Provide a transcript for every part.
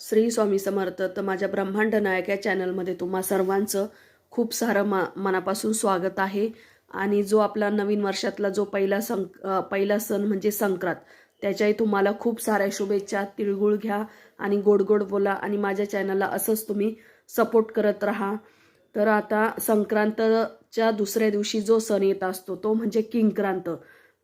श्री स्वामी समर्थ. तर माझ्या ब्रह्मांड नायक या चॅनलमध्ये तुम्हा सर्वांचं खूप सारं मनापासून स्वागत आहे. आणि जो आपला नवीन वर्षातला जो पहिला सण म्हणजे संक्रांत, त्याच्याही तुम्हाला खूप साऱ्या शुभेच्छा. तिळगुळ घ्या आणि गोड गोड बोला आणि माझ्या चॅनलला असंच तुम्ही सपोर्ट करत राहा. तर आता संक्रांतच्या दुसऱ्या दिवशी जो सण येत असतो तो म्हणजे किंक्रांत.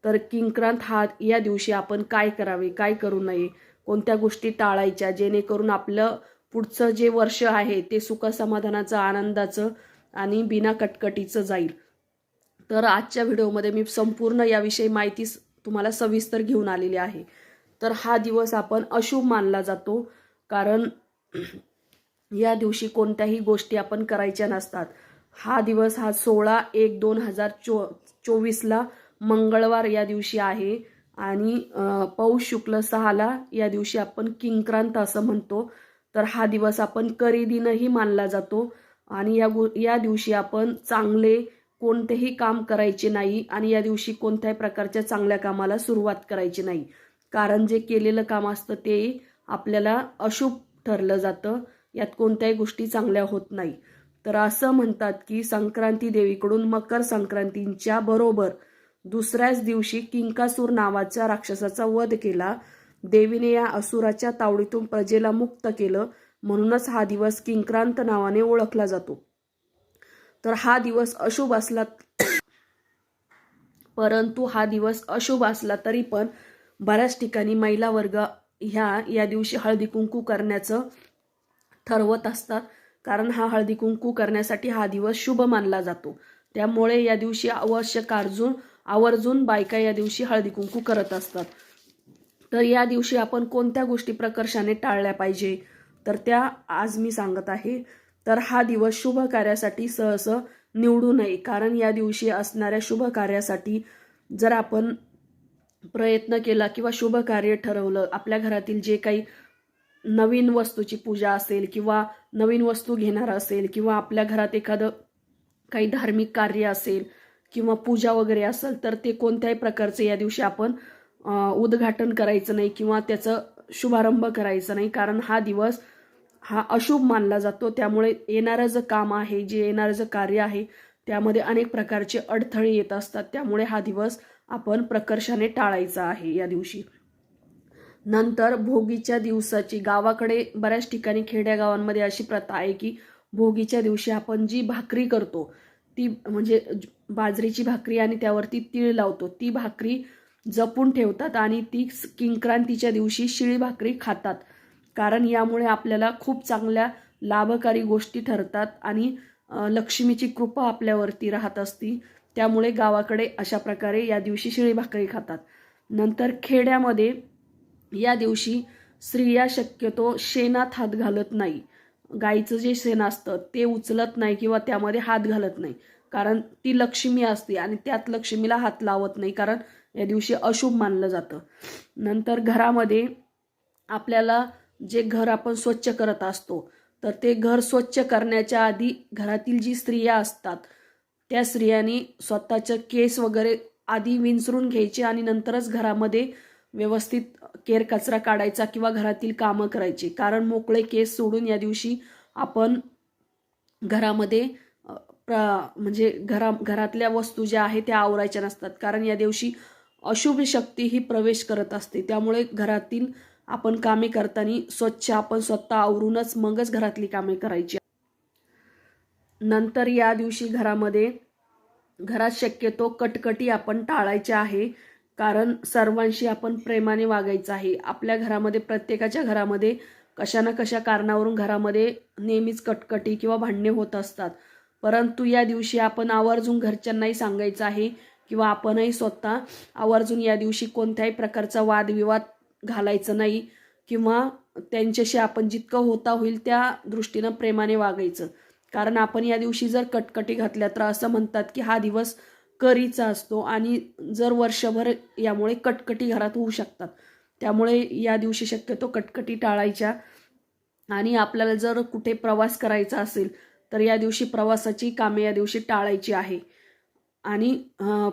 तर किंक्रांत या दिवशी आपण काय करावे, काय करू नये, कोणत्या गोष्टी टाळायच्या जेणेकरून आपलं पुढचं जे वर्ष आहे ते सुख समाधानाचं, आनंदाचं आणि बिना कटकटीचं जाईल. तर आजच्या व्हिडिओमध्ये मी संपूर्ण याविषयी माहिती तुम्हाला सविस्तर घेऊन आलेली आहे. तर हा दिवस आपण अशुभ मानला जातो, कारण या दिवशी कोणत्याही गोष्टी आपण करायच्या नसतात. हा दिवस 16/1/2024 मंगळवार या दिवशी आहे आणि पौष शुक्ल 6 या दिवशी आपण किंक्रांत असं म्हणतो. तर हा दिवस आपण करी मानला जातो आणि या दिवशी आपण चांगले कोणतेही काम करायचे नाही आणि या दिवशी कोणत्याही प्रकारच्या चांगल्या कामाला सुरुवात करायची नाही, कारण जे केलेलं काम असतं ते आपल्याला अशुभ ठरलं जातं. यात कोणत्याही गोष्टी चांगल्या होत नाही. तर असं म्हणतात की संक्रांती देवीकडून मकर संक्रांतीच्या बरोबर दुसऱ्याच दिवशी किंकासूर नावाच्या राक्षसाचा वध केला. देवीने या असुराच्या तावडीतून प्रजेला मुक्त केलं, म्हणूनच हा दिवस किंक्रांत नावाने ओळखला जातो. तर हा दिवस अशुभ असला परंतु हा दिवस अशुभ असला तरी पण बऱ्याच ठिकाणी महिला वर्ग या दिवशी हळदी कुंकू करण्याचं ठरवत असतात, कारण हा हळदी कुंकू करण्यासाठी हा दिवस शुभ मानला जातो. त्यामुळे या दिवशी आवश्यक आवर्जून बायका या दिवशी हळदी कुंकू करत असतात. तर या दिवशी आपण कोणत्या गोष्टी प्रकर्षाने टाळल्या पाहिजे तर त्या आज मी सांगत आहे. तर हा दिवस शुभ कार्यासाठी सहसा निवडू नये, कारण या दिवशी असणाऱ्या शुभ कार्यासाठी जर आपण प्रयत्न केला किंवा शुभ कार्य ठरवलं, आपल्या घरातील जे काही नवीन वस्तूची पूजा असेल किंवा नवीन वस्तू घेणार असेल किंवा आपल्या घरात एखादं काही धार्मिक कार्य असेल किंवा पूजा वगैरे असेल, तर ते कोणत्याही प्रकारचं या दिवशी आपण उद्घाटन करायचं नाही किंवा त्याचं शुभारंभ करायचं नाही, कारण हा दिवस हा अशुभ मानला जातो. त्यामुळे येणारं जे काम आहे, जे येणारं जे कार्य आहे त्यामध्ये अनेक प्रकारचे अडथळे येत असतात. त्यामुळे हा दिवस आपण प्रकर्षाने टाळायचा आहे या दिवशी. नंतर भोगीच्या दिवसाची गावाकडे बऱ्याच ठिकाणी खेड्यागावांमध्ये अशी प्रथा आहे की भोगीच्या दिवशी आपण जी भाकरी करतो ती म्हणजे बाजरीची भाकरी आणि त्यावरती तीळ लावतो, ती भाकरी जपून ठेवतात आणि ती किंक्रांतीच्या दिवशी शिळी भाकरी खातात, कारण यामुळे आपल्याला खूप चांगल्या लाभकारी गोष्टी ठरतात आणि लक्ष्मीची कृपा आपल्यावरती राहत असती. त्यामुळे गावाकडे अशा प्रकारे या दिवशी शिळी भाकरी खातात. नंतर खेड्यामध्ये या दिवशी स्त्रिया शक्यतो शेणात हात घालत नाही. गाईचं जे शेण असतं ते उचलत नाही किंवा त्यामध्ये हात घालत नाही, कारण ती लक्ष्मी असते आणि त्यात लक्ष्मीला हात लावत नाही, कारण या दिवशी अशुभ मानलं जातं. नंतर घरामध्ये आपल्याला जे घर आपण स्वच्छ करत असतो, तर ते घर स्वच्छ करण्याच्या आधी घरातील जी स्त्रिया असतात त्या स्त्रियांनी स्वतःचे केस वगैरे आधी विंचरून घ्यायचे आणि नंतरच घरामध्ये व्यवस्थित केर कचरा काढायचा किंवा घरातील कामं करायची, कारण मोकळे केस सोडून या दिवशी आपण घरामध्ये म्हणजे घरातल्या वस्तू ज्या आहेत त्या आवरायच्या नसतात, कारण या दिवशी अशुभ शक्ती ही प्रवेश करत असते. त्यामुळे घरातील आपण कामे करताना स्वच्छ आपण स्वतः आवरूनच मगच घरातली कामे करायची. नंतर या दिवशी घरात शक्यतो कटकटी आपण टाळायच्या आहे, कारण सर्वांशी आपण प्रेमाने वागायचं आहे. आपल्या घरामध्ये प्रत्येकाच्या घरामध्ये कशा ना कशा कारणावरून घरामध्ये नेहमीच कटकटी किंवा भांडणे होत असतात, परंतु या दिवशी आपण आवर्जून घरच्यांनाही सांगायचं आहे किंवा आपणही स्वतः आवर्जून या दिवशी कोणत्याही प्रकारचा वादविवाद घालायचं नाही किंवा त्यांच्याशी आपण जितकं होता होईल त्या दृष्टीनं प्रेमाने वागायचं, कारण आपण या दिवशी जर कटकटी घातल्या तर असं म्हणतात की हा दिवस करीचा असतो आणि जर वर्षभर यामुळे कटकटी घरात होऊ शकतात. त्यामुळे या दिवशी शक्यतो कटकटी टाळायच्या आणि आपल्याला जर कुठे प्रवास करायचा असेल तर या दिवशी प्रवासाची कामे या दिवशी टाळायची आहे. आणि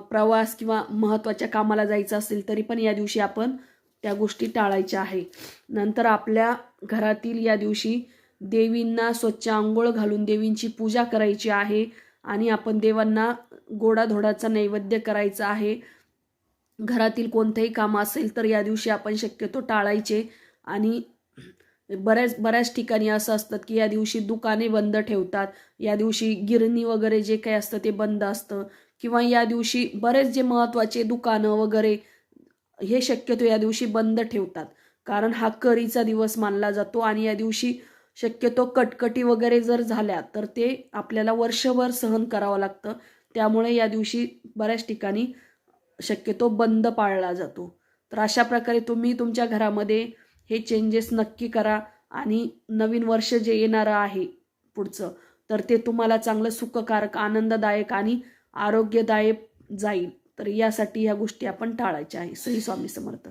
प्रवास किंवा महत्त्वाच्या कामाला जायचं असेल तरी पण या दिवशी आपण त्या गोष्टी टाळायच्या आहे. नंतर आपल्या घरातील या दिवशी देवींना स्वच्छ आंघोळ घालून देवींची पूजा करायची आहे आणि आपण देवांना गोडाधोडाचा नैवेद्य करायचा आहे. घरातील कोणतेही काम असेल तर या दिवशी आपण शक्यतो टाळायचे. आणि बऱ्याच ठिकाणी असं असतं की या दिवशी दुकाने बंद ठेवतात, या दिवशी गिरणी वगैरे जे काही असतं ते बंद असतं, किंवा या दिवशी बरेच जे महत्त्वाचे दुकानं वगैरे हे शक्यतो या दिवशी बंद ठेवतात. कारण हा करीचा दिवस मानला जातो आणि या दिवशी शक्यतो कटकटी वगैरे जर झाल्या तर ते आपल्याला वर्षभर सहन करावं लागतं. त्यामुळे या दिवशी बऱ्याच ठिकाणी शक्यतो बंद पाळला जातो. तर अशा प्रकारे तुम्ही तुमच्या घरामध्ये हे चेंजेस नक्की करा आणि नवीन वर्ष जे येणारं आहे पुढचं, तर ते तुम्हाला चांगलं सुखकारक, आनंददायक आणि आरोग्यदायक जाईल. तर यासाठी ह्या गोष्टी आपण टाळायच्या आहे. श्री स्वामी समर्थ.